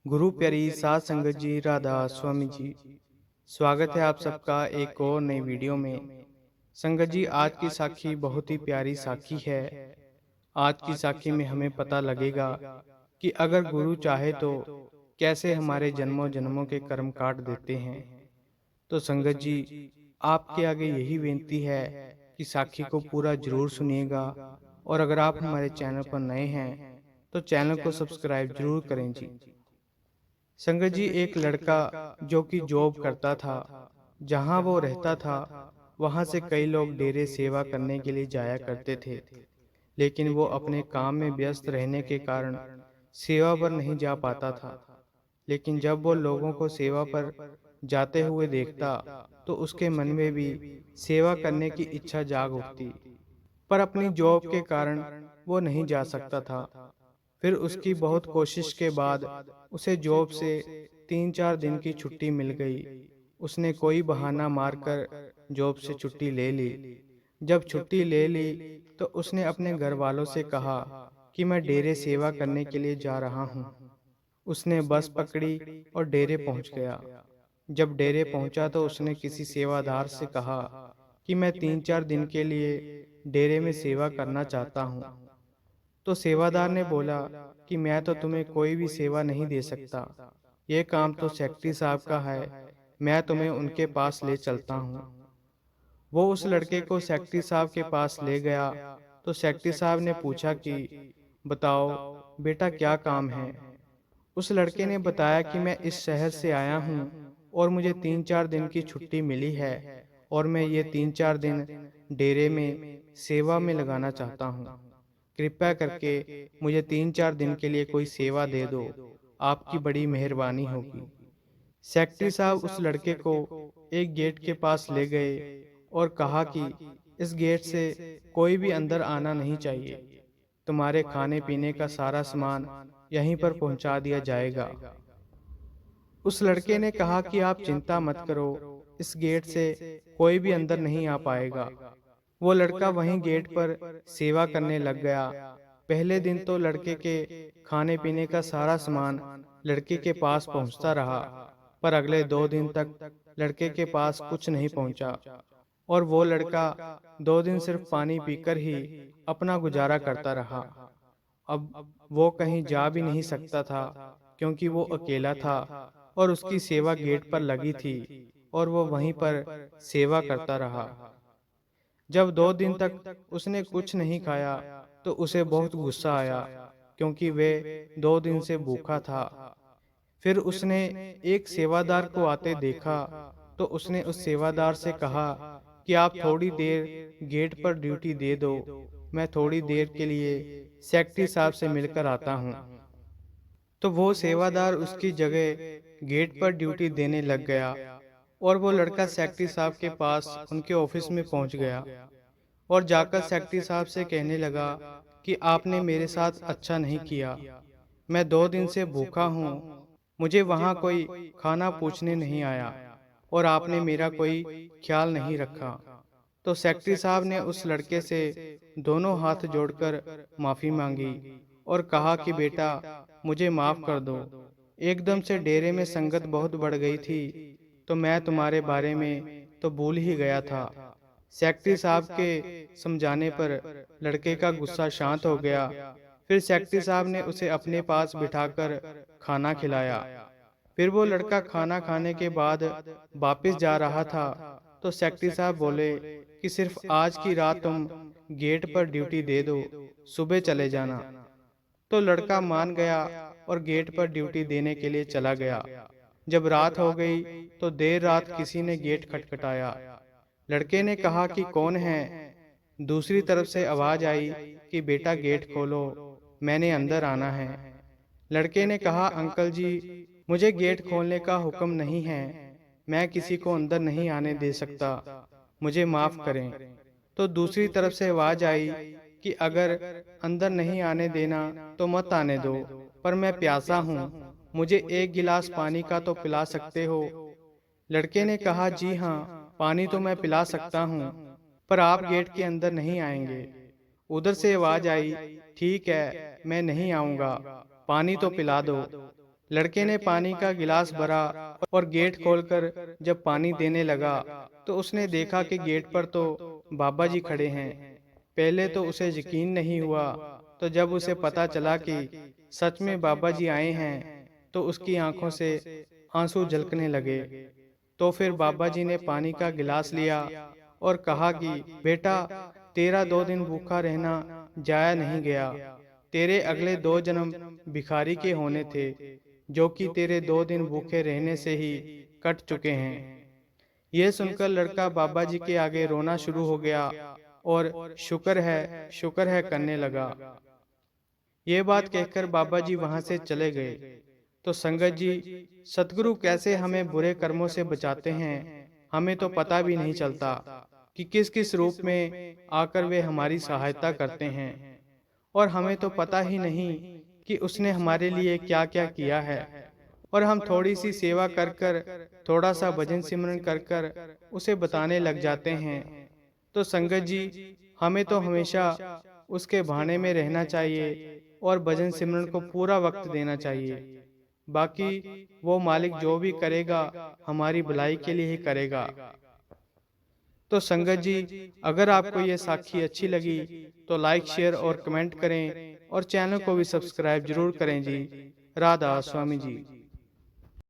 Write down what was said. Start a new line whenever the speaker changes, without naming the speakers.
गुरु प्यारी साध संगत जी, राधा स्वामी जी। स्वागत है आप सबका एक और नई वीडियो में। संगत जी, आज की साखी बहुत ही प्यारी साखी है। आज की साखी में हमें पता लगेगा कि अगर गुरु चाहे तो कैसे हमारे जन्मों जन्मों के कर्म काट देते हैं। तो संगत जी, आपके आगे यही विनती है कि साखी को पूरा जरूर सुनिएगा, और अगर आप हमारे चैनल पर नए हैं तो चैनल को सब्सक्राइब जरूर करें जी। संगत जी, एक लड़का जो कि जॉब करता था, जहाँ वो रहता था वहाँ से कई लोग डेरे सेवा करने के लिए जाया करते थे, लेकिन वो अपने काम में व्यस्त रहने के कारण सेवा पर नहीं जा पाता था। लेकिन जब वो लोगों को सेवा पर जाते हुए देखता तो उसके मन में भी सेवा करने की इच्छा जाग उठती, पर अपनी जॉब के कारण वो नहीं जा सकता था। फिर उसकी बहुत कोशिश के बाद उसे जॉब से 3-4 दिन की छुट्टी मिल गई। उसने कोई बहाना मारकर जॉब से छुट्टी ले ली। जब छुट्टी ले ली तो उसने अपने घर वालों से कहा कि मैं डेरे सेवा करने के लिए जा रहा हूँ। उसने बस पकड़ी और डेरे पहुँच गया। जब डेरे पहुँचा तो उसने किसी सेवादार से कहा कि मैं 3-4 दिन के लिए डेरे में सेवा करना चाहता हूँ। तो सेवादार ने बोला कि मैं तो तुम्हें कोई भी सेवा नहीं दे सकता, ये काम तो सेक्रेटरी साहब का है, मैं तुम्हें उनके पास ले चलता हूँ। वो उस लड़के को सेक्रेटरी साहब के पास ले गया। तो सेक्रेटरी साहब ने पूछा कि बताओ बेटा, क्या काम है। उस लड़के ने बताया कि मैं इस शहर से आया हूँ और मुझे 3-4 दिन की छुट्टी मिली है, और मैं ये 3-4 दिन डेरे में सेवा में लगाना चाहता हूँ। कृपया करके मुझे 3-4 दिन के लिए कोई सेवा दे दो, आपकी बड़ी मेहरबानी होगी। सेक्रेटरी साहब उस लड़के को एक गेट के पास ले गए और कहा कि इस गेट से कोई भी अंदर आना नहीं चाहिए। तुम्हारे खाने पीने का सारा सामान यहीं पर पहुंचा दिया जाएगा। उस लड़के ने कहा कि आप चिंता मत करो, इस गेट से कोई भी अंदर नहीं आ पाएगा। वो लड़का वहीं गेट पर सेवा करने लग गया। पहले दिन तो लड़के के खाने पीने का सारा सामान लड़के के पास पहुंचता रहा, पर अगले 2 दिन तक लड़के के पास कुछ नहीं पहुंचा, और वो लड़का 2 दिन सिर्फ पानी पीकर ही अपना गुजारा करता रहा। अब वो कहीं जा भी नहीं सकता था, क्योंकि वो अकेला था और उसकी सेवा गेट पर लगी थी, और वो वहीं पर सेवा करता रहा। जब 2 दिन तक उसने कुछ नहीं खाया तो उसे बहुत गुस्सा आया, क्योंकि वे 2 दिन से भूखा था। फिर उसने एक सेवादार को आते देखा, तो उसने उस सेवादार से कहा कि आप थोड़ी देर गेट पर ड्यूटी दे दो, मैं थोड़ी देर के लिए सेक्रेटरी साहब से मिलकर आता हूँ। तो वो सेवादार उसकी जगह गेट पर ड्यूटी देने लग गया, और वो लड़का सेक्रेटरी साहब के पास उनके ऑफिस में पहुंच गया और जाकर सेक्रेटरी साहब से कहने लगा कि आपने मेरे साथ अच्छा नहीं किया। मैं 2 दिन से भूखा हूँ, मुझे वहाँ कोई खाना पूछने नहीं आया, और आपने मेरा कोई ख्याल नहीं रखा। तो सेक्रेटरी साहब ने उस लड़के से दोनों हाथ जोड़कर माफ़ी मांगी और कहा कि बेटा, मुझे माफ़ कर दो। एकदम से डेरे में संगत बहुत बढ़ गई थी, तो मैं तुम्हारे बारे में तो भूल ही गया था। सेक्रेटरी साहब के समझाने पर लड़के का गुस्सा शांत हो गया। फिर सेक्रेटरी साहब ने उसे अपने पास बिठाकर खाना खिलाया। फिर वो लड़का खाना खाने के बाद वापस जा रहा था, तो सेक्रेटरी साहब बोले कि सिर्फ आज की रात तुम गेट पर ड्यूटी दे दो, सुबह चले जाना। तो लड़का मान गया और गेट पर ड्यूटी देने के लिए चला गया। जब रात हो गई तो देर रात किसी ने गेट खटखटाया। लड़के ने कहा कि कौन है। दूसरी तरफ से आवाज आई कि बेटा, गेट खोलो, मैंने अंदर आना है। लड़के ने कहा, अंकल जी, मुझे गेट खोलने का हुक्म नहीं है, मैं किसी को अंदर नहीं आने दे सकता, मुझे माफ करें। तो दूसरी तरफ से आवाज आई कि अगर अंदर नहीं आने देना तो मत आने दो, पर मैं प्यासा हूँ, मुझे एक गिलास पानी का तो पिला सकते हो। लड़के ने कहा, जी हाँ, पानी तो मैं पिला सकता हूँ, पर आप गेट के अंदर नहीं आएंगे। उधर से आवाज आई, ठीक है, मैं नहीं आऊंगा, पानी तो पिला दो। लड़के ने पानी का गिलास भरा और गेट खोलकर जब पानी देने लगा तो उसने देखा कि गेट पर तो बाबा जी खड़े हैं। पहले तो उसे यकीन नहीं हुआ, तो जब उसे पता चला कि सच में बाबा जी आए हैं तो उसकी आंखों से आंसू झलकने लगे। तो फिर बाबा जी ने पानी का गिलास लिया और कहा कि बेटा, तेरा 2 दिन भूखा रहना जाया नहीं गया। तेरे अगले 2 जन्म भिखारी के होने थे, जो कि तेरे 2 दिन भूखे रहने से ही कट चुके हैं। यह सुनकर लड़का बाबा जी के आगे रोना शुरू हो गया और शुक्र है करने लगा। ये बात कहकर बाबा जी वहां से चले गए। तो संगत जी, सतगुरु कैसे हमें बुरे कर्मों से बचाते हैं, हमें तो पता भी नहीं चलता कि किस किस रूप में आकर वे हमारी सहायता करते हैं। और हमें तो पता ही नहीं कि उसने हमारे लिए क्या क्या किया है। और हम थोड़ी सी सेवा कर कर, थोड़ा सा भजन सिमरन कर कर उसे बताने लग जाते हैं। तो संगत जी, हमें तो हमेशा उसके भाने में रहना चाहिए और भजन सिमरन को पूरा वक्त देना चाहिए। बाकी वो मालिक जो भी करेगा हमारी भलाई के लिए ही करेगा। तो संगत जी, अगर आपको ये साखी अच्छी लगी तो लाइक शेयर और कमेंट करें और चैनल को भी सब्सक्राइब जरूर करें जी। राधा स्वामी जी।